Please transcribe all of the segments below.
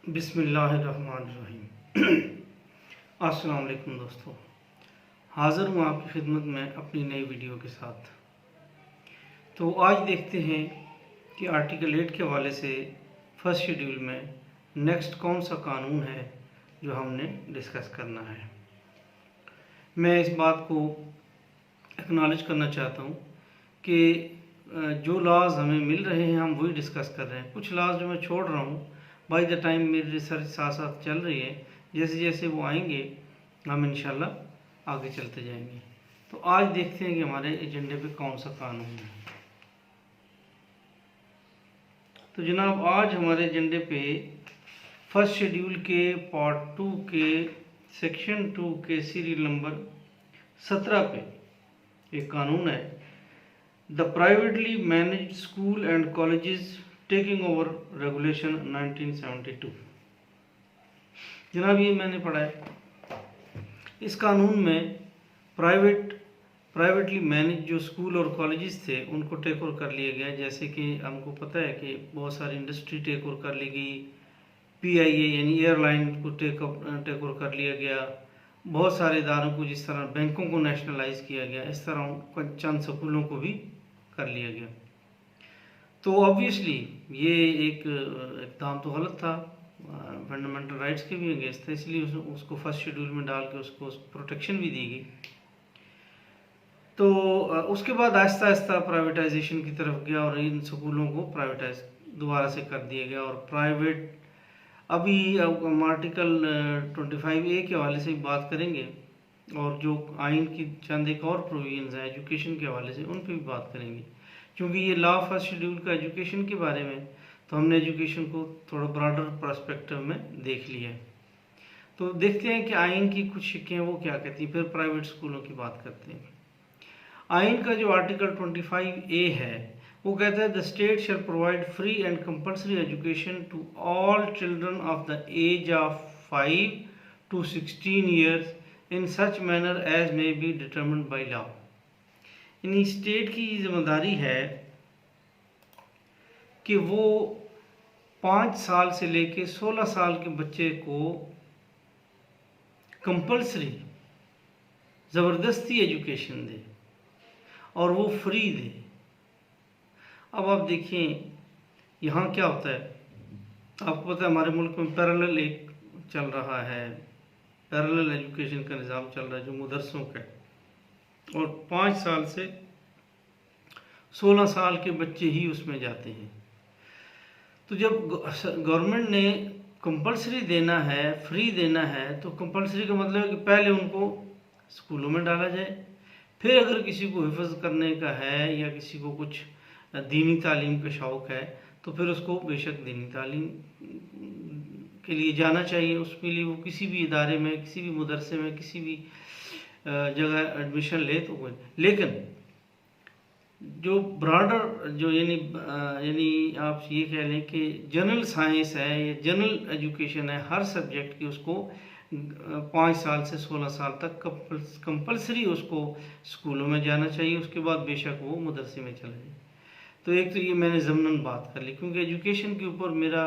बिस्मिल्लाहिर्रहमानिर्रहीम। अस्सलाम वालेकुम दोस्तों, हाज़िर हूँ आपकी खिदमत में अपनी नई वीडियो के साथ। तो आज देखते हैं कि आर्टिकल 8 के हवाले से फर्स्ट शेड्यूल में नेक्स्ट कौन सा कानून है जो हमने डिस्कस करना है। मैं इस बात को एक्नॉलेज करना चाहता हूँ कि जो लॉज हमें मिल रहे हैं हम वही डिस्कस कर रहे हैं। कुछ लॉज जो मैं छोड़ रहा हूँ बाय द टाइम मेरी रिसर्च साथ साथ चल रही है, जैसे जैसे वो आएंगे हम इंशाल्लाह आगे चलते जाएंगे। तो आज देखते हैं कि हमारे एजेंडे पे कौन सा कानून है। तो जनाब आज हमारे एजेंडे पे फर्स्ट शेड्यूल के पार्ट 2 के सेक्शन 2 के सीरियल नंबर 17 पे एक कानून है, the privately managed school and colleges taking over regulation 1972। जनाब ये मैंने पढ़ा है। इस कानून में प्राइवेटली मैनेज जो स्कूल और कॉलेजेस थे उनको टेक ओवर कर लिया गया। जैसे कि हमको पता है कि बहुत सारी इंडस्ट्री टेक ओवर कर ली गई, PIA यानी एयरलाइन को टेक ओवर कर लिया गया, बहुत सारे इदारों को, जिस तरह बैंकों को नेशनलाइज किया गया, इस तरह चंद स्कूलों को भी कर लिया गया। तो ऑब्वियसली ये एक इक़दाम तो गलत था, फंडामेंटल राइट्स के भी अगेंस्ट था, इसलिए उसको फर्स्ट शेड्यूल में डाल के उसको प्रोटेक्शन भी दी गई। तो उसके बाद आहिस्ता आहिस्ता प्राइवेटाइजेशन की तरफ गया और इन स्कूलों को प्राइवेटाइज दोबारा से कर दिया गया। और प्राइवेट अभी हम आर्टिकल 25A के हवाले से बात करेंगे और जो आइन की चंद एक और प्रोविजंस हैं एजुकेशन के हवाले से उन पर भी बात करेंगे। क्योंकि ये लॉ फर्स्ट शेड्यूल का एजुकेशन के बारे में, तो हमने एजुकेशन को थोड़ा ब्रॉडर पर्सपेक्टिव में देख लिया है। तो देखते हैं कि आइन की कुछ शिकें वो क्या कहती हैं, फिर प्राइवेट स्कूलों की बात करते हैं। आइन का जो आर्टिकल 25A है वो कहता है the state shall provide free and compulsory education to all children of the age of 5 to 16 years in such manner as may be determined by law. यानी स्टेट की जिम्मेदारी है कि वो 5 साल से लेके 16 साल के बच्चे को कंपल्सरी ज़बरदस्ती एजुकेशन दे और वो फ्री दे। अब आप देखिए यहाँ क्या होता है, आपको पता है हमारे मुल्क में पैरेलल एक चल रहा है, पैरेलल एजुकेशन का निज़ाम चल रहा है जो मदरसों का है, और 5 साल से 16 साल के बच्चे ही उसमें जाते हैं। तो जब गवर्नमेंट ने कंपल्सरी देना है, फ्री देना है, तो कंपल्सरी का मतलब है कि पहले उनको स्कूलों में डाला जाए, फिर अगर किसी को हिफ्ज़ करने का है या किसी को कुछ दीनी तालीम का शौक़ है तो फिर उसको बेशक दीनी तालीम के लिए जाना चाहिए। उसके लिए वो किसी भी इदारे में, किसी भी मदरसे में, किसी भी जगह एडमिशन ले तो कोई, लेकिन जो ब्रॉडर जो यानी आप ये कह लें कि जनरल साइंस है या जनरल एजुकेशन है, हर सब्जेक्ट की उसको 5 साल से 16 साल तक कंपल्सरी उसको स्कूलों में जाना चाहिए। उसके बाद बेशक वो मदरसे में चला जाए। तो एक तो ये मैंने ज़मनन बात कर ली, क्योंकि एजुकेशन के ऊपर मेरा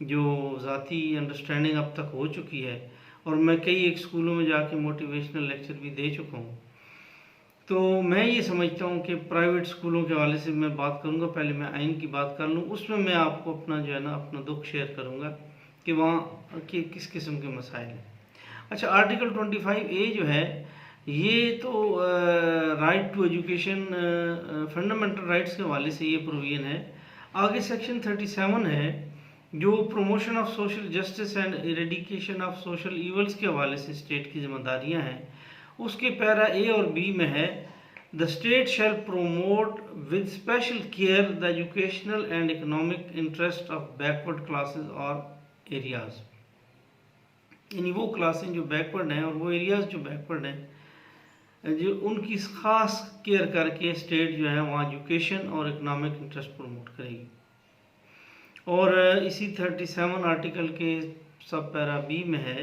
जो ज़ाती अंडरस्टैंडिंग अब तक हो चुकी है और मैं कई एक स्कूलों में जाके मोटिवेशनल लेक्चर भी दे चुका हूँ। तो मैं ये समझता हूँ कि प्राइवेट स्कूलों के हवाले से मैं बात करूँगा, पहले मैं आइन की बात कर लूँ, उसमें मैं आपको अपना जो है ना अपना दुख शेयर करूँगा कि वहाँ के किस किस्म के मसाइल हैं। अच्छा, आर्टिकल 25A जो है ये तो right to education fundamental rights के हवाले से ये प्रोविजन है। आगे सेक्शन 37 है जो promotion of social justice and eradication of social evils के हवाले से स्टेट की जिम्मेदारियाँ हैं। उसके पैरा A और B में है the state shell promote with special care the educational and economic interest of backward classes और एरियाज। यानी वो क्लासें जो बैकवर्ड हैं और वो एरियाज जो बैकवर्ड हैं, जो उनकी ख़ास केयर करके स्टेट जो है वहाँ एजुकेशन और इकोनॉमिक इंटरेस्ट प्रमोट करेगी। और इसी 37 आर्टिकल के सब पैरा B में है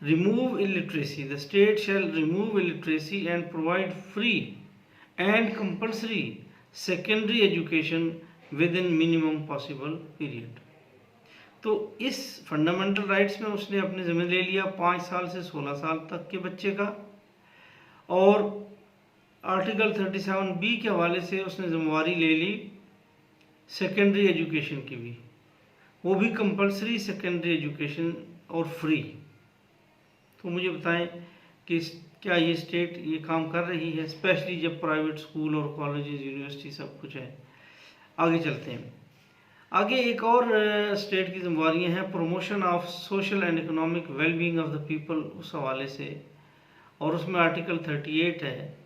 remove illiteracy, the state shell remove illiteracy and provide free and compulsory secondary education with in minimum possible period. तो इस फंडामेंटल राइट्स में उसने अपने ज़िम्मे ले लिया 5 साल से 16 साल तक के बच्चे का, और आर्टिकल 37B के हवाले से उसने जिम्मेवारी ले ली सेकेंडरी एजुकेशन की भी, वो भी कंपलसरी सेकेंडरी एजुकेशन और फ्री। तो मुझे बताएं कि क्या ये स्टेट ये काम कर रही है, स्पेशली जब प्राइवेट स्कूल और कॉलेजेस यूनिवर्सिटी सब कुछ है। आगे चलते हैं। आगे एक और स्टेट की जिम्मेवारियाँ हैं, promotion of social and economic wellbeing of the people, उस हवाले से, और उसमें आर्टिकल 38 है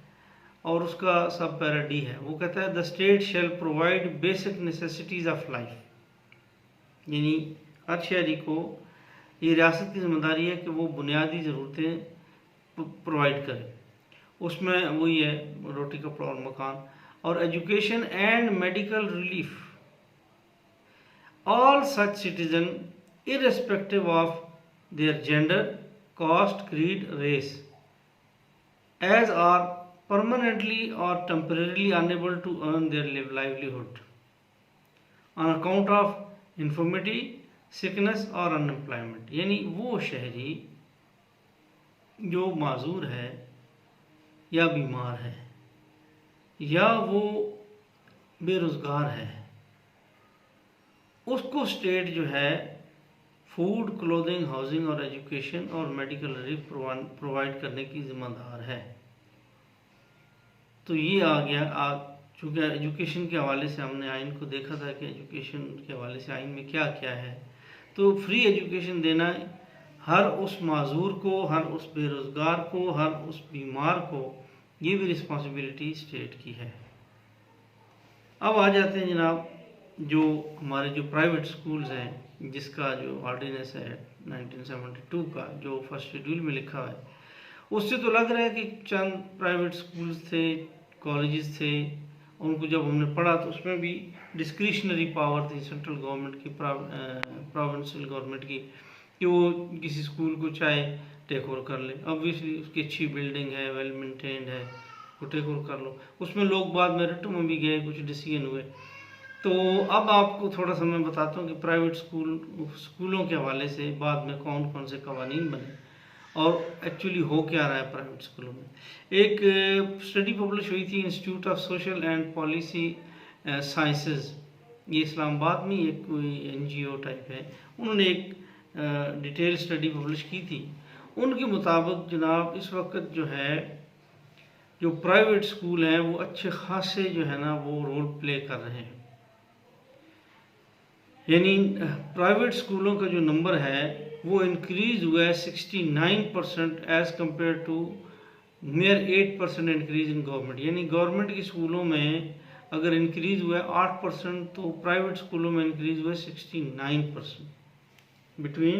और उसका सब पैरा डी है। वो कहता है the state shell provide basic necessities of life, यानी हर शहरी को ये रियासत की जिम्मेदारी है कि वो बुनियादी ज़रूरतें प्रोवाइड करे। उसमें वही है रोटी कपड़ा और मकान, और education and medical relief all such citizen irrespective of their gender, caste, creed, race, as are permanently or temporarily unable to earn their livelihood on account of infirmity, sickness or unemployment। यानी वो शहरी जो माजूर है या बीमार है या वो बेरोज़गार है, उसको स्टेट जो है फूड, क्लोथिंग, हाउसिंग और एजुकेशन और मेडिकल रिलीफ प्रोवाइड करने की जिम्मेदार है। तो ये आ गया चूँकि एजुकेशन के हवाले से हमने आइन को देखा था कि एजुकेशन के हवाले से आइन में क्या क्या है, तो फ्री एजुकेशन देना हर उस माजूर को, हर उस बेरोज़गार को, हर उस बीमार को, ये भी रिस्पॉन्सिबिलिटी स्टेट की है। अब आ जाते हैं जनाब जो हमारे जो प्राइवेट स्कूल्स हैं, जिसका जो ऑर्डिनेंस है 1972 का जो फर्स्ट शेड्यूल में लिखा है, उससे तो लग रहा है कि चंद प्राइवेट स्कूल्स थे, कॉलेजेस थे, उनको जब हमने पढ़ा तो उसमें भी डिस्क्रिशनरी पावर थी सेंट्रल गवर्नमेंट की, प्रोविंशियल गवर्नमेंट की, कि वो किसी स्कूल को चाहे टेक ओवर कर ले। ऑब्वियसली उसकी अच्छी बिल्डिंग है, वेल मेंटेन्ड है, वो टेक ओवर कर लो। उसमें लोग बाद में रिट में भी गए, कुछ डिसीजन हुए। तो अब आपको थोड़ा सा मैं बताता हूँ कि प्राइवेट स्कूलों के हवाले से बाद में कौन कौन से कवानीन बने और एक्चुअली हो क्या रहा है प्राइवेट स्कूलों में। एक स्टडी पब्लिश हुई थी institute of social and policy sciences, ये इस्लामाबाद में एक कोई NGO टाइप है, उन्होंने एक डिटेल स्टडी पब्लिश की थी। उनके मुताबिक जनाब इस वक्त जो है जो प्राइवेट स्कूल हैं वो अच्छे खासे जो है ना वो रोल प्ले कर रहे हैं। यानी प्राइवेट स्कूलों का जो नंबर है वो इंक्रीज हुआ है 69% as compared to mere 8% increase in government. यानी गवर्नमेंट के स्कूलों में अगर इंक्रीज हुआ है 8%, तो प्राइवेट स्कूलों में इंक्रीज हुआ है 69% बिटवीन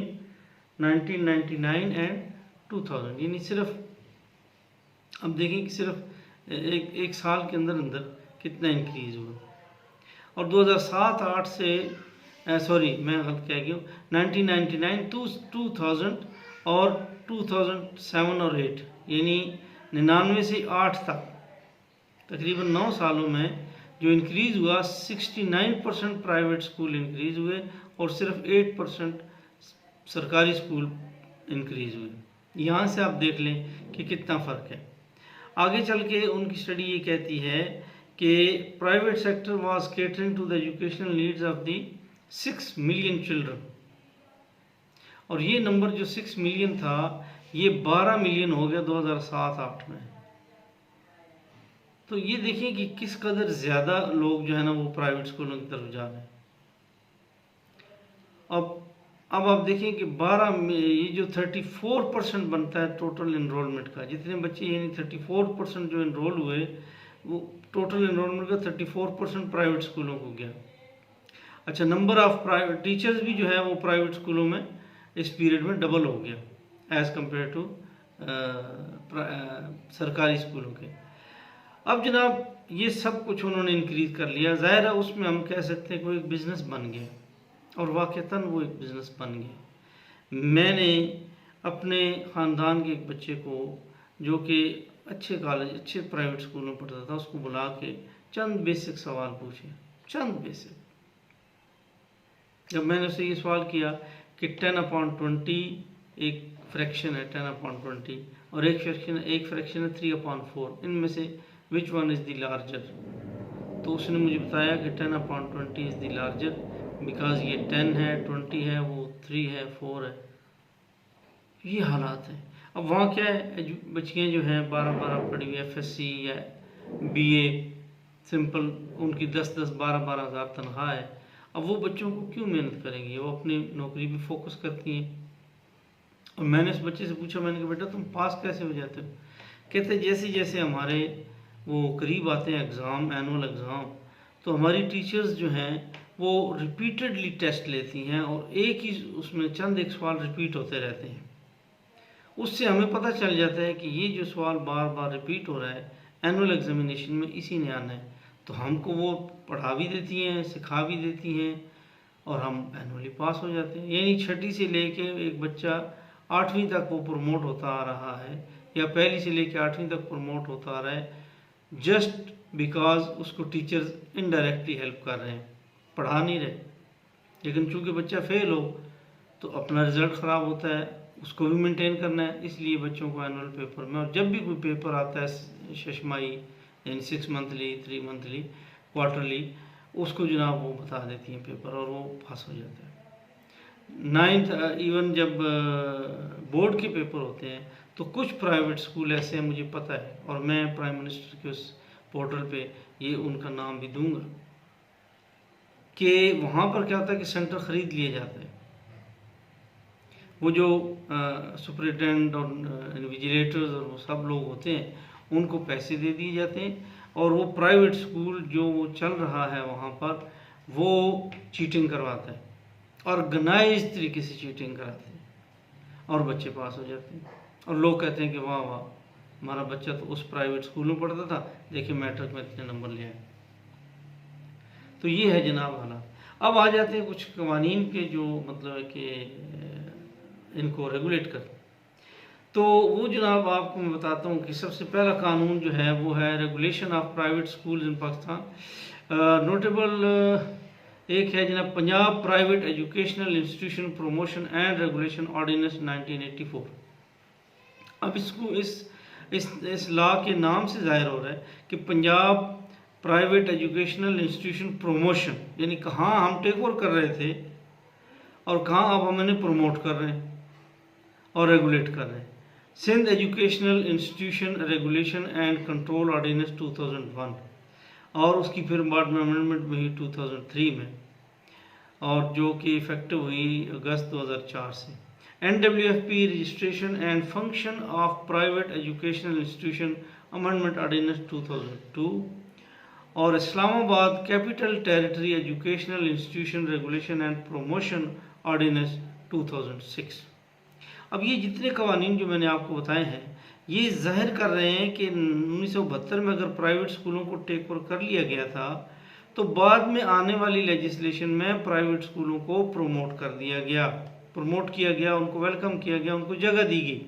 1999 एंड 2000। यानी सिर्फ अब देखें कि सिर्फ एक साल के अंदर अंदर कितना इंक्रीज हुआ। और 2007-8 से सॉरी मैं गलत कह गया, 1999 to 2000 और 2007 और 8 यानी 99 से 8 तक तकरीबन 9 सालों में जो इंक्रीज़ हुआ 69% प्राइवेट स्कूल इंक्रीज़ हुए और सिर्फ 8% सरकारी स्कूल इंक्रीज़ हुए। यहाँ से आप देख लें कि कितना फ़र्क है। आगे चल के उनकी स्टडी ये कहती है कि private sector was catering to the educational needs of the 6 million children, और ये नंबर जो 6 मिलियन था ये 12 मिलियन हो गया 2007-8 में। तो ये देखिए कि किस कदर ज़्यादा लोग जो है ना वो प्राइवेट स्कूलों की तरफ जा रहे हैं। अब आप देखें कि 12 में ये जो 34% बनता है टोटल इनरोलमेंट का, जितने बच्चे यानी 34% जो इनरोल हुए वो टोटल इनरोलमेंट का 34% प्राइवेट स्कूलों को गया। अच्छा, नंबर ऑफ प्राइवेट टीचर्स भी जो है वो प्राइवेट स्कूलों में इस पीरियड में डबल हो गया एज़ कम्पेयर टू सरकारी स्कूलों के। अब जनाब ये सब कुछ उन्होंने इंक्रीज कर लिया, ज़ाहिर है उसमें हम कह सकते हैं कोई एक बिज़नेस बन गया, और वाक़तन वो एक बिज़नेस बन गया। मैंने अपने ख़ानदान के एक बच्चे को जो कि अच्छे कॉलेज अच्छे प्राइवेट स्कूल में पढ़ता था उसको बुला के चंद बेसिक सवाल पूछे, चंद बेसिक, जब मैंने उससे ये सवाल किया कि 10/20 एक फ्रैक्शन है 10/20 और एक फ्रैक्शन है 3/4, इनमें से which one is the larger, तो उसने मुझे बताया कि 10/20 इज़ द लार्जर बिकॉज ये 10 है, 20 है, वो 3 है, 4 है। ये हालात हैं। अब वहाँ क्या है, बच्चियाँ जो हैं 12-12 पढ़ी हुई FSC या BA सिंपल, उनकी 10-10 12-12 हज़ार तनख्वाह है। अब वो बच्चों को क्यों मेहनत करेंगी, वो अपनी नौकरी पे फोकस करती हैं। और मैंने उस बच्चे से पूछा, मैंने कहा बेटा तुम पास कैसे हो जाते हो? कहते जैसे जैसे हमारे वो करीब आते हैं एग्ज़ाम, एनुअल एग्ज़ाम, तो हमारी टीचर्स जो हैं वो रिपीटेडली टेस्ट लेती हैं और एक ही उसमें चंद एक सवाल रिपीट होते रहते हैं। उससे हमें पता चल जाता है कि ये जो सवाल बार बार रिपीट हो रहा है एनुअल एग्जामिनेशन में इसी ने आना है, तो हमको वो पढ़ा भी देती हैं, सिखा भी देती हैं और हम एनुअली पास हो जाते हैं। यानी छठी से लेके एक बच्चा 8वीं तक वो प्रमोट होता आ रहा है, या पहली से लेके 8वीं तक प्रमोट होता आ रहा है, जस्ट बिकॉज उसको टीचर्स इनडायरेक्टली हेल्प कर रहे हैं, पढ़ा नहीं रहे। लेकिन चूंकि बच्चा फेल हो तो अपना रिजल्ट ख़राब होता है, उसको भी मेंटेन करना है, इसलिए बच्चों को एनुअल पेपर में, और जब भी कोई पेपर आता है शशमाही यानी 6 मंथली, 3 मंथली, क्वार्टरली, उसको जनाब वो बता देती हैं पेपर और वो पास हो जाता है। 9th इवन जब बोर्ड के पेपर होते हैं तो कुछ प्राइवेट स्कूल ऐसे हैं, मुझे पता है, और मैं प्राइम मिनिस्टर के उस पोर्टल पे ये उनका नाम भी दूंगा, कि वहाँ पर क्या होता है कि सेंटर ख़रीद लिए जाते हैं। वो जो सुपरिटेंडेंट और विजिलेटर्स और वो सब लोग होते हैं उनको पैसे दे दिए जाते हैं, और वो प्राइवेट स्कूल जो वो चल रहा है वहाँ पर वो चीटिंग करवाता है, ऑर्गेनाइज तरीके से चीटिंग कराते हैं और बच्चे पास हो जाते हैं। और लोग कहते हैं कि वाह वाह, हमारा बच्चा तो उस प्राइवेट स्कूल में पढ़ता था, देखिए मैट्रिक में इतने नंबर ले आए। तो ये है जनाब हालात। अब आ जाते हैं कुछ कवानीन के जो मतलब है कि इनको रेगुलेट कर, तो वो जनाब आपको मैं बताता हूँ कि सबसे पहला कानून जो है वो है regulation of private school in Pakistan. Notable एक है जनाब Punjab private educational institution promotion and regulation ordinance 1984। अब इसको इस लॉ के नाम से जाहिर हो रहा है कि Punjab private educational institution promotion, यानी कहाँ हम टेक ओवर कर रहे थे और कहाँ अब हम इन्हें प्रमोट कर रहे हैं और रेगुलेट कर रहे हैं। Sindh educational institution regulation and control ordinance 2001, और उसकी फिर बाद में अमेंडमेंट हुई 2003 में, और जो कि इफेक्टिव हुई अगस्त 2004 से। NWFP registration and function of private educational institution amendment ordinance 2002, और Islamabad capital territory educational institution regulation and promotion ordinance 2006। अब ये जितने कवानीन जो मैंने आपको बताए हैं ये जाहिर कर रहे हैं कि 1972 में अगर प्राइवेट स्कूलों को टेक ओवर कर लिया गया था तो बाद में आने वाली लेजिस्लेशन में प्राइवेट स्कूलों को प्रमोट किया गया, उनको वेलकम किया गया, उनको जगह दी गई।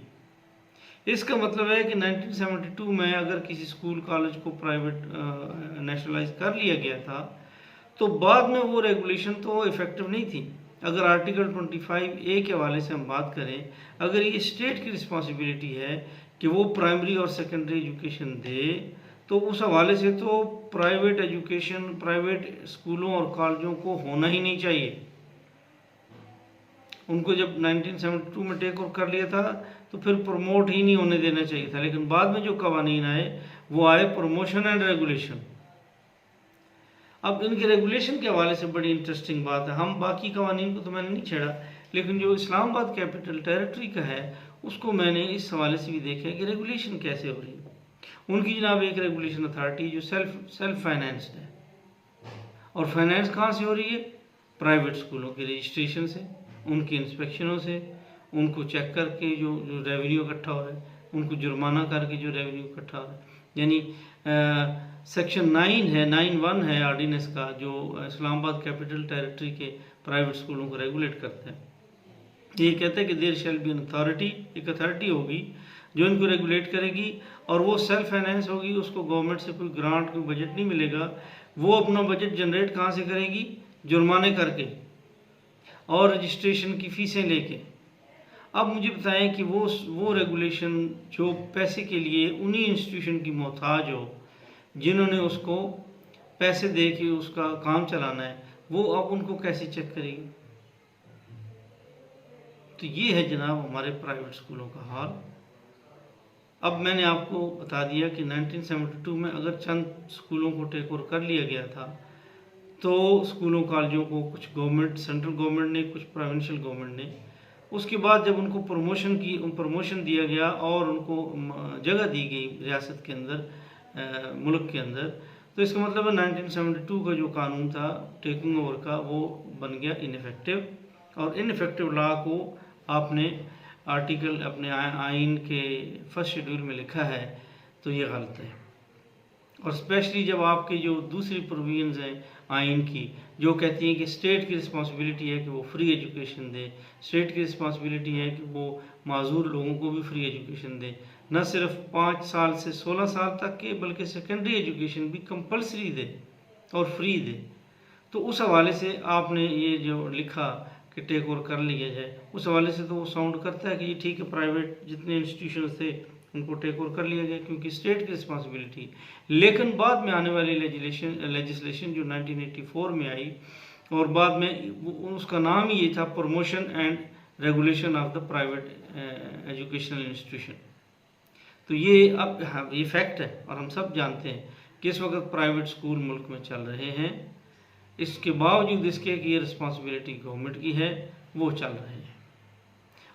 इसका मतलब है कि 1972 में अगर किसी स्कूल कॉलेज को प्राइवेट नेशनलाइज कर लिया गया था तो बाद में वो रेगुलेशन तो इफेक्टिव नहीं थी। अगर आर्टिकल 25A के हवाले से हम बात करें, अगर ये स्टेट की रिस्पॉन्सिबिलिटी है कि वो प्राइमरी और सेकेंडरी एजुकेशन दे, तो उस हवाले से तो प्राइवेट एजुकेशन, प्राइवेट स्कूलों और कॉलेजों को होना ही नहीं चाहिए। उनको जब 1972 में टेक ओवर कर लिया था तो फिर प्रमोट ही नहीं होने देना चाहिए था। लेकिन बाद में जो कवानीन आए वो आए प्रमोशन एंड रेगुलेशन। अब इनके रेगुलेशन के हवाले से बड़ी इंटरेस्टिंग बात है, हम बाकी कवानीन को तो मैंने नहीं छेड़ा, लेकिन जो इस्लामाबाद कैपिटल टेरिटरी का है उसको मैंने इस हवाले से भी देखा कि रेगुलेशन कैसे हो रही है। उनकी जनाब एक रेगुलेशन अथॉरिटी जो सेल्फ फाइनेंस्ड है, और फाइनेंस कहाँ से हो रही है? प्राइवेट स्कूलों के रजिस्ट्रेशन से, उनके इंस्पेक्शनों से, उनको चेक करके जो रेवेन्यू इकट्ठा हो रहा है, उनको जुर्माना करके जो रेवेन्यू इकट्ठा हो रहा है। यानी सेक्शन 9(1) है ऑर्डिनेंस का जो इस्लामाबाद कैपिटल टेरिटरी के प्राइवेट स्कूलों को रेगुलेट करता है। ये कहता है कि there shall be an authority, एक अथॉरिटी होगी जो इनको रेगुलेट करेगी, और वो सेल्फ फाइनेंस होगी, उसको गवर्नमेंट से कोई ग्रांट, कोई बजट नहीं मिलेगा। वो अपना बजट जनरेट कहाँ से करेगी? जुर्माने करके, और रजिस्ट्रेशन की फ़ीसें लेके। अब मुझे बताएं कि वो रेगुलेशन जो पैसे के लिए उन्हीं इंस्टीट्यूशन की मोहताज हो जिन्होंने उसको पैसे दे के उसका काम चलाना है, वो अब उनको कैसे चेक करेगी? तो ये है जनाब हमारे प्राइवेट स्कूलों का हाल। अब मैंने आपको बता दिया कि 1972 में अगर चंद स्कूलों को टेक ओवर कर लिया गया था, तो स्कूलों कॉलेजों को कुछ गवर्नमेंट, सेंट्रल गवर्नमेंट ने, कुछ प्रोविंशियल गवर्नमेंट ने, उसके बाद जब उनको प्रमोशन दिया गया और उनको जगह दी गई रियासत के अंदर, मुल्क के अंदर, तो इसका मतलब है 1972 का जो कानून था टेकिंग ओवर का, वो बन गया इनफेक्टिव। और इनफेक्टिव लॉ को आपने आर्टिकल अपने आइन के फर्स्ट शेड्यूल में लिखा है, तो ये गलत है। और स्पेशली जब आपके जो दूसरी प्रोविजंस हैं आइन की, जो कहती हैं कि स्टेट की रिस्पांसिबिलिटी है कि वो फ्री एजुकेशन दे, स्टेट की रिस्पांसिबिलिटी है कि वो माजूर लोगों को भी फ्री एजुकेशन दे, न सिर्फ 5 साल से 16 साल तक के, बल्कि सेकेंडरी एजुकेशन भी कंपलसरी दे और फ्री दे। तो उस हवाले से आपने ये जो लिखा कि टेक ओवर कर लिया जाए, उस हवाले से तो वो साउंड करता है कि ये ठीक है, प्राइवेट जितने इंस्टीट्यूशन थे उनको टेक ओवर कर लिया जाए क्योंकि स्टेट की रिस्पांसिबिलिटी। लेकिन बाद में आने वाली लेजिस्लेशन जो 1984 में आई, और बाद में उसका नाम ही ये था promotion and regulation of the private educational institution. तो ये अब ये फैक्ट है और हम सब जानते हैं कि इस वक्त प्राइवेट स्कूल मुल्क में चल रहे हैं, इसके बावजूद इसके कि ये रिस्पांसिबिलिटी गवर्नमेंट की है, वो चल रहे हैं।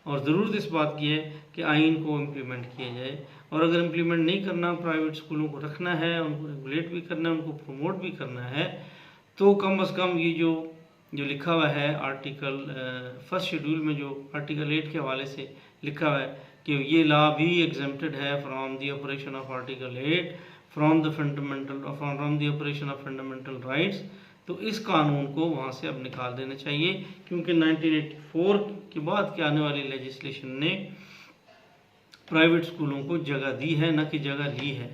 और ज़रूरत इस बात की है कि आइन को इम्प्लीमेंट किया जाए, और अगर इम्प्लीमेंट नहीं करना, प्राइवेट स्कूलों को रखना है, उनको रेगुलेट भी करना है, उनको प्रमोट भी करना है, तो कम से कम ये जो लिखा हुआ है आर्टिकल फर्स्ट शेड्यूल में, जो आर्टिकल 8 के हवाले से लिखा हुआ है कि ये लॉ भी एग्जेम्प्टेड है from the operation of article 8 from the operation of fundamental rights, तो इस कानून को वहाँ से अब निकाल देना चाहिए, क्योंकि 1984 के बाद के आने वाली लेजिस्लेशन ने प्राइवेट स्कूलों को जगह दी है, न कि जगह ली है,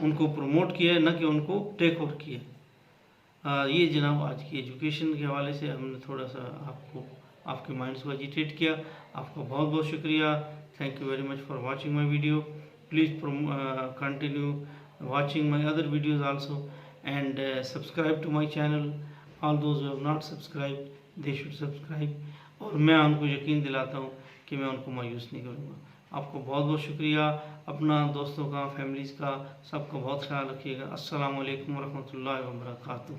उनको प्रमोट किया है, न कि उनको टेक ओवर किया। ये जनाब आज की एजुकेशन के हवाले से हमने थोड़ा सा आपके माइंड्स को एजिटेट किया। आपका बहुत बहुत शुक्रिया। Thank you very much for watching my video. Please continue watching my other videos also, and subscribe to my channel. All those who have not subscribed, they should subscribe. और मैं उनको यकीन दिलाता हूँ कि मैं उनको मायूस नहीं करूँगा। आपको बहुत बहुत शुक्रिया। अपना, दोस्तों का, फैमिलीज़ का, सबका बहुत ख्याल रखिएगा। अस्सलामु अलैकुम वरहमतुल्लाहि वबरकातुहू।